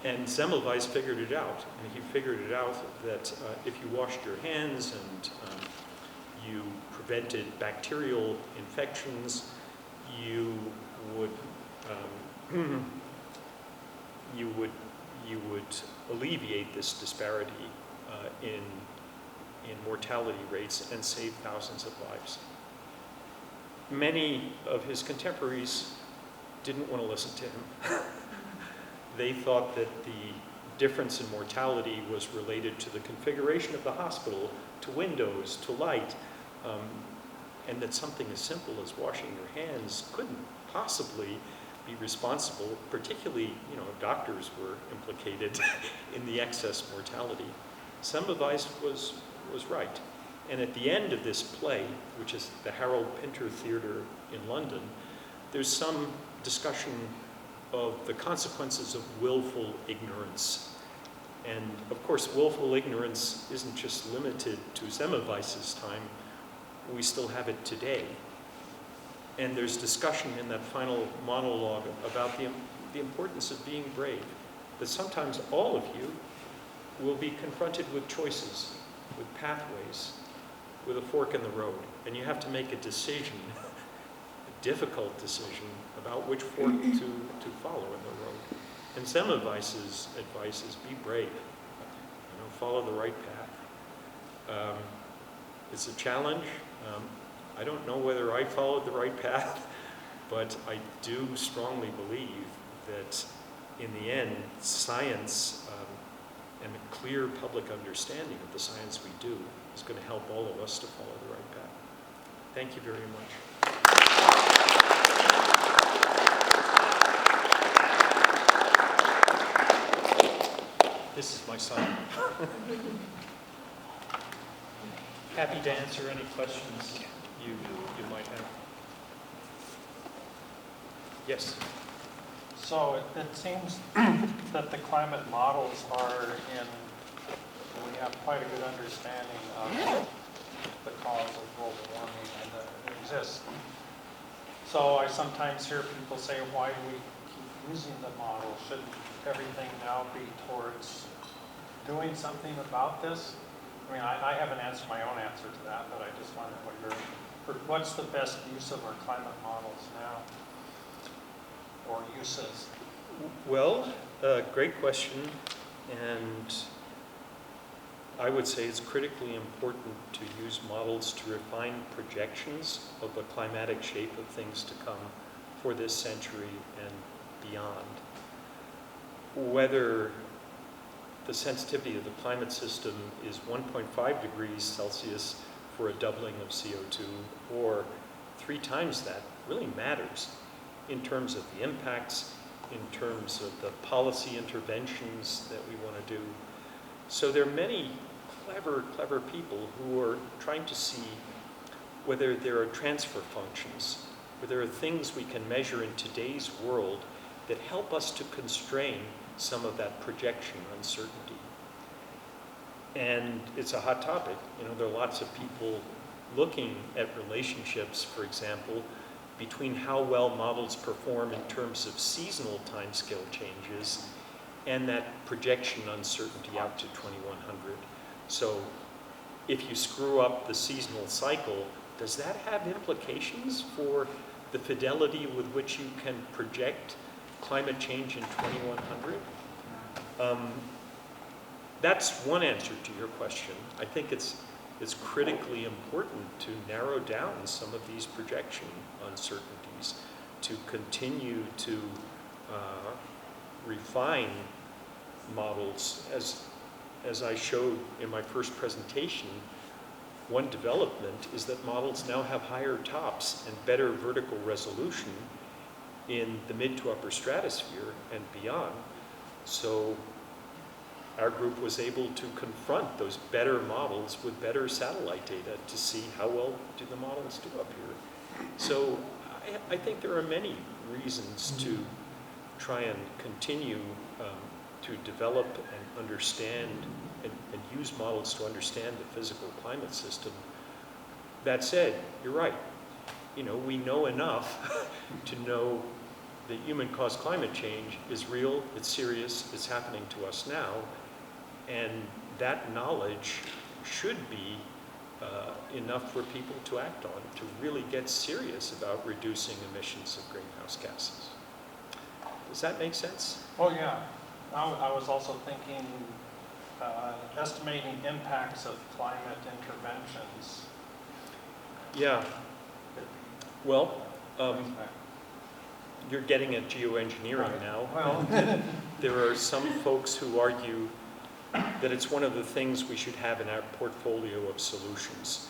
And Semmelweis figured it out, and he figured it out that if you washed your hands and you prevented bacterial infections, you would alleviate this disparity in mortality rates and save thousands of lives. Many of his contemporaries didn't want to listen to him. They thought that the difference in mortality was related to the configuration of the hospital, to windows, to light, and that something as simple as washing your hands couldn't possibly be responsible, particularly, doctors were implicated in the excess mortality. Semmelweis was right. And at the end of this play, which is the Harold Pinter Theatre in London, there's some discussion of the consequences of willful ignorance. And of course, willful ignorance isn't just limited to Semmelweis's time. We still have it today. And there's discussion in that final monologue about the importance of being brave. That sometimes all of you will be confronted with choices, with pathways, with a fork in the road. And you have to make a decision, a difficult decision, about which fork to follow in the road. And Semmelweis's advice is be brave. Follow the right path. It's a challenge. I don't know whether I followed the right path, but I do strongly believe that in the end, science and a clear public understanding of the science we do is going to help all of us to follow the right path. Thank you very much. This is my son. Happy to answer any questions you might have. Yes. So it seems that the climate models are we have quite a good understanding of the cause of global warming and that it exists. So I sometimes hear people say, why do we keep using the model? Shouldn't everything now be towards doing something about this? I mean, I haven't answered my own answer to that, but I just wondered what's the best use of our climate models now, or uses? Well, great question, and I would say it's critically important to use models to refine projections of the climatic shape of things to come for this century and beyond. Whether the sensitivity of the climate system is 1.5 degrees Celsius for a doubling of CO2 or 3 times that really matters in terms of the impacts, in terms of the policy interventions that we want to do. So there are many clever people who are trying to see whether there are transfer functions, whether there are things we can measure in today's world that help us to constrain some of that projection uncertainty. And it's a hot topic. You know, there are lots of people looking at relationships, for example, between how well models perform in terms of seasonal timescale changes and that projection uncertainty out to 2100. So if you screw up the seasonal cycle, does that have implications for the fidelity with which you can project climate change in 2100? That's one answer to your question. I think it's critically important to narrow down some of these projection uncertainties, to continue to refine models. As I showed in my first presentation, one development is that models now have higher tops and better vertical resolution in the mid to upper stratosphere and beyond. So our group was able to confront those better models with better satellite data to see how well do the models do up here. So I think there are many reasons to try and continue to develop and understand and use models to understand the physical climate system. That said, you're right. You know, we know enough to know that human-caused climate change is real, it's serious, it's happening to us now, and that knowledge should be enough for people to act on, to really get serious about reducing emissions of greenhouse gases. Does that make sense? Oh yeah, I was also thinking estimating impacts of climate interventions. Yeah, well, you're getting at geoengineering now. Well, there are some folks who argue that it's one of the things we should have in our portfolio of solutions,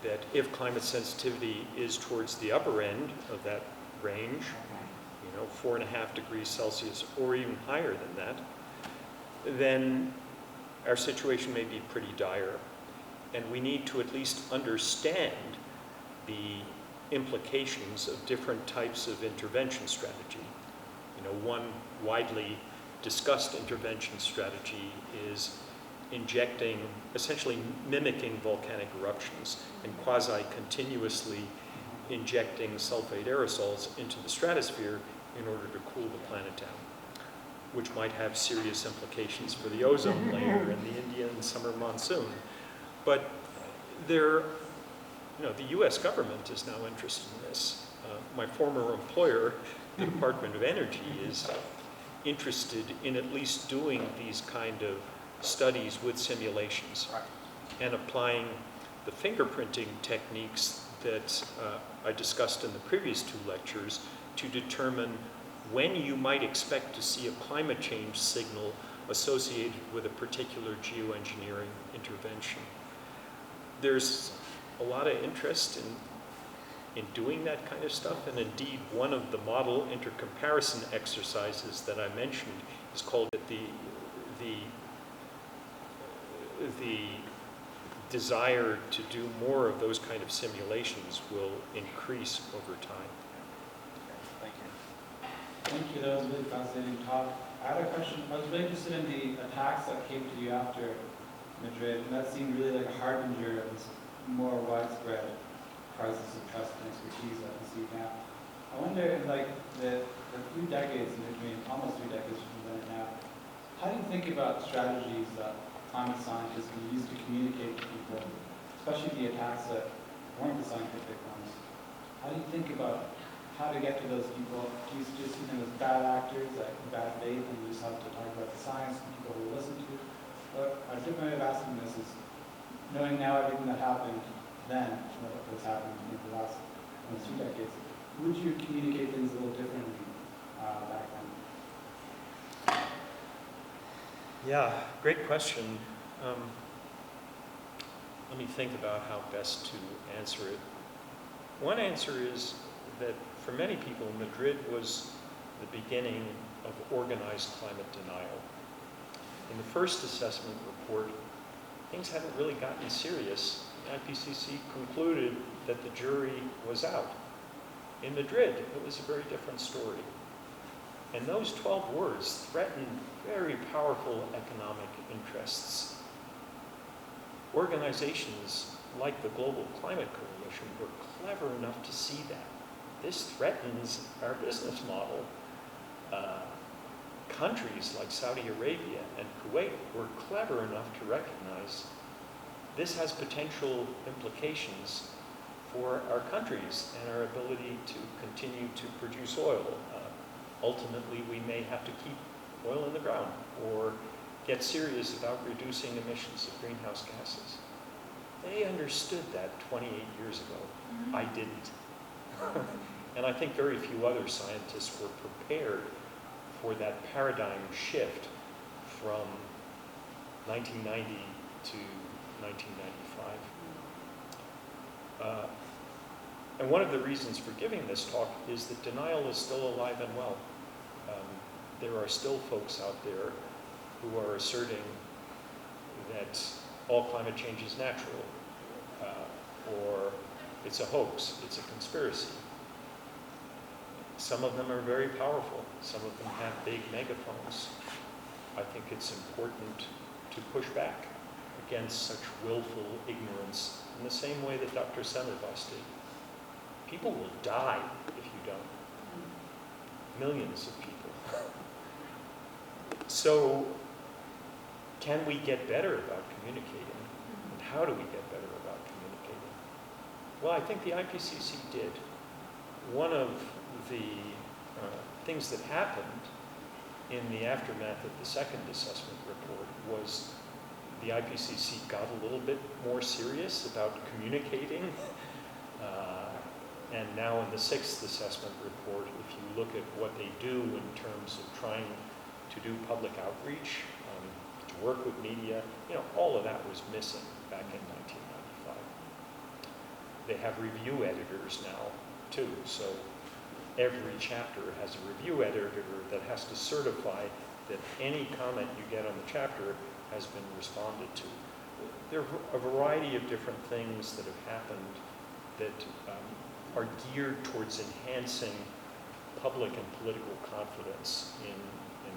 that if climate sensitivity is towards the upper end of that range, 4.5 degrees Celsius or even higher than that, then our situation may be pretty dire. And we need to at least understand the implications of different types of intervention strategy. One widely discussed intervention strategy is injecting, essentially mimicking volcanic eruptions and quasi-continuously injecting sulfate aerosols into the stratosphere in order to cool the planet down, which might have serious implications for the ozone layer and the Indian summer monsoon. But the US government is now interested in this. My former employer, the Department of Energy, is interested in at least doing these kind of studies with simulations and applying the fingerprinting techniques that I discussed in the previous 2 lectures to determine when you might expect to see a climate change signal associated with a particular geoengineering intervention. There's a lot of interest in doing that kind of stuff, and indeed one of the model intercomparison exercises that I mentioned is called the desire to do more of those kind of simulations will increase over time. Thank you. Thank you, that was a really fascinating talk. I had a question. I was really interested in the attacks that came to you after Madrid, and that seemed really like a harbinger of this more widespread crisis of trust and expertise that we see now. I wonder, in like the few decades in between, almost 3 decades from then and now, how do you think about strategies that climate scientists can use to communicate to people, especially the attacks that weren't the scientific ones? How do you think about how to get to those people? Do you just see them as bad actors, like bad faith, and you just have to talk about the science and people who listen to you? But a different way of asking this is, knowing now everything that happened then, what's happened in the last 2 decades, would you communicate things a little differently back then? Yeah, great question. Let me think about how best to answer it. One answer is that for many people, Madrid was the beginning of organized climate denial. In the first assessment report, things haven't really gotten serious. The IPCC concluded that the jury was out. In Madrid, it was a very different story. And those 12 words threatened very powerful economic interests. Organizations like the Global Climate Coalition were clever enough to see that. This threatens our business model. Countries like Saudi Arabia and Kuwait were clever enough to recognize this has potential implications for our countries and our ability to continue to produce oil. Ultimately, we may have to keep oil in the ground or get serious about reducing emissions of greenhouse gases. They understood that 28 years ago. I didn't. And I think very few other scientists were prepared for that paradigm shift from 1990 to 1995. And one of the reasons for giving this talk is that denial is still alive and well. There are still folks out there who are asserting that all climate change is natural, or it's a hoax, it's a conspiracy. Some of them are very powerful. Some of them have big megaphones. I think it's important to push back against such willful ignorance in the same way that Dr. Santer did. People will die if you don't. Millions of people. So, can we get better about communicating? And how do we get better about communicating? Well, I think the IPCC did. One of the things that happened in the aftermath of the second assessment report was the IPCC got a little bit more serious about communicating. And now in the sixth assessment report, if you look at what they do in terms of trying to do public outreach, to work with media, all of that was missing back in 1995. They have review editors now, too. So every chapter has a review editor that has to certify that any comment you get on the chapter has been responded to. There are a variety of different things that have happened that are geared towards enhancing public and political confidence in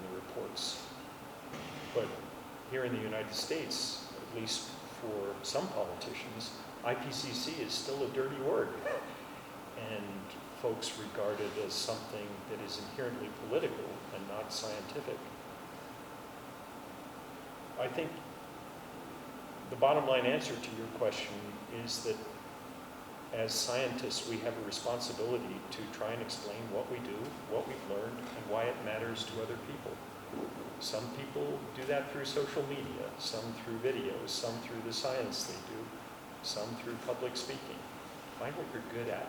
the reports. But here in the United States, at least for some politicians, IPCC is still a dirty word. And folks regard it as something that is inherently political and not scientific. I think the bottom line answer to your question is that as scientists, we have a responsibility to try and explain what we do, what we've learned, and why it matters to other people. Some people do that through social media, some through videos, some through the science they do, some through public speaking. Find what you're good at.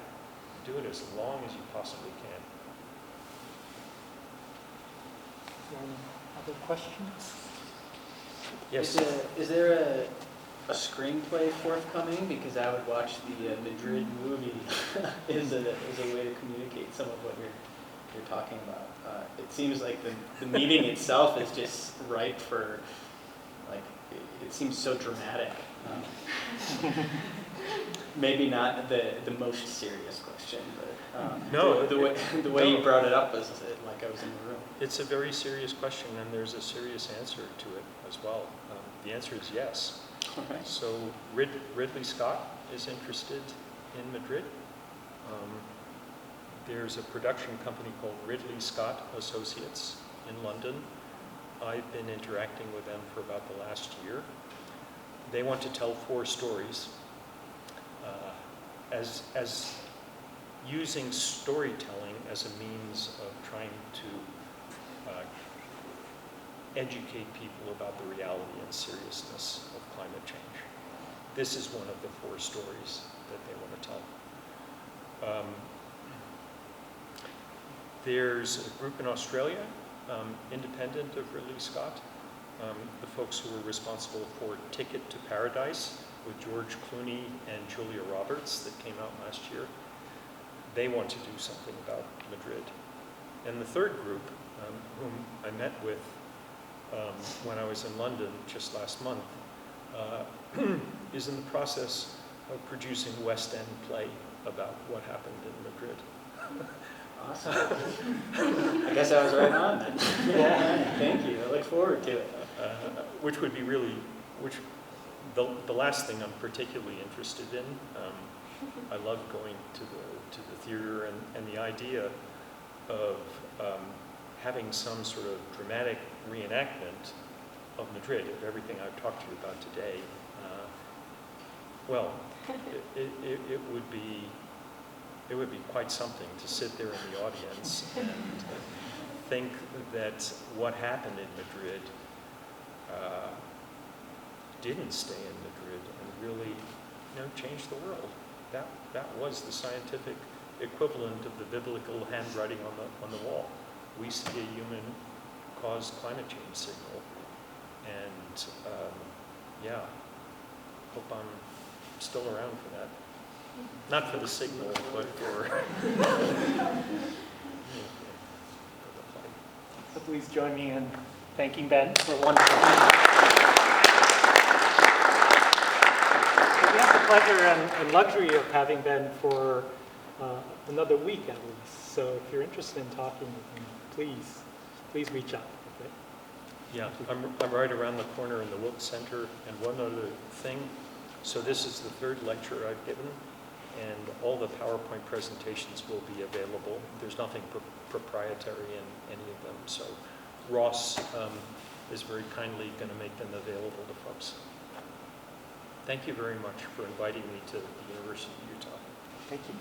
Do it as long as you possibly can. Any other questions? Yes. Is there a screenplay forthcoming? Because I would watch the Madrid movie as a way to communicate some of what you're talking about. It seems like the meeting itself is just ripe for, like, it seems so dramatic. Maybe not the most serious question, but No, the way you brought it up was like I was in the room. It's a very serious question, and there's a serious answer to it as well. The answer is yes. Okay. So Ridley Scott is interested in Madrid. There's a production company called Ridley Scott Associates in London. I've been interacting with them for about the last year. They want to tell 4 stories as using storytelling as a means of trying to educate people about the reality and seriousness of climate change. This is one of the 4 stories that they want to tell. There's a group in Australia, independent of Ridley Scott, the folks who were responsible for Ticket to Paradise with George Clooney and Julia Roberts that came out last year. They want to do something about Madrid. And the third group, whom I met with when I was in London just last month, is in the process of producing a West End play about what happened in Madrid. Awesome. I guess I was right on then. Yeah. Thank you. I look forward to it. Which would be really, the last thing I'm particularly interested in. I love going to the theater and the idea of having some sort of dramatic reenactment of Madrid, of everything I've talked to you about today. It would be quite something to sit there in the audience and think that what happened in Madrid didn't stay in Madrid and really, change the world. That was the scientific equivalent of the biblical handwriting on the wall. We see a human-caused climate change signal, and hope I'm still around for that. Not for the signal, but for the play. So please join me in thanking Ben for a wonderful. We have the pleasure and luxury of having Ben for another week at least. So if you're interested in talking with him, please reach out. Okay? Yeah, I'm right around the corner in the Wilkes Center. And one other thing, so this is the 3rd lecture I've given, and all the PowerPoint presentations will be available. There's nothing proprietary in any of them. So Ross is very kindly going to make them available to folks. Thank you very much for inviting me to the University of Utah. Thank you.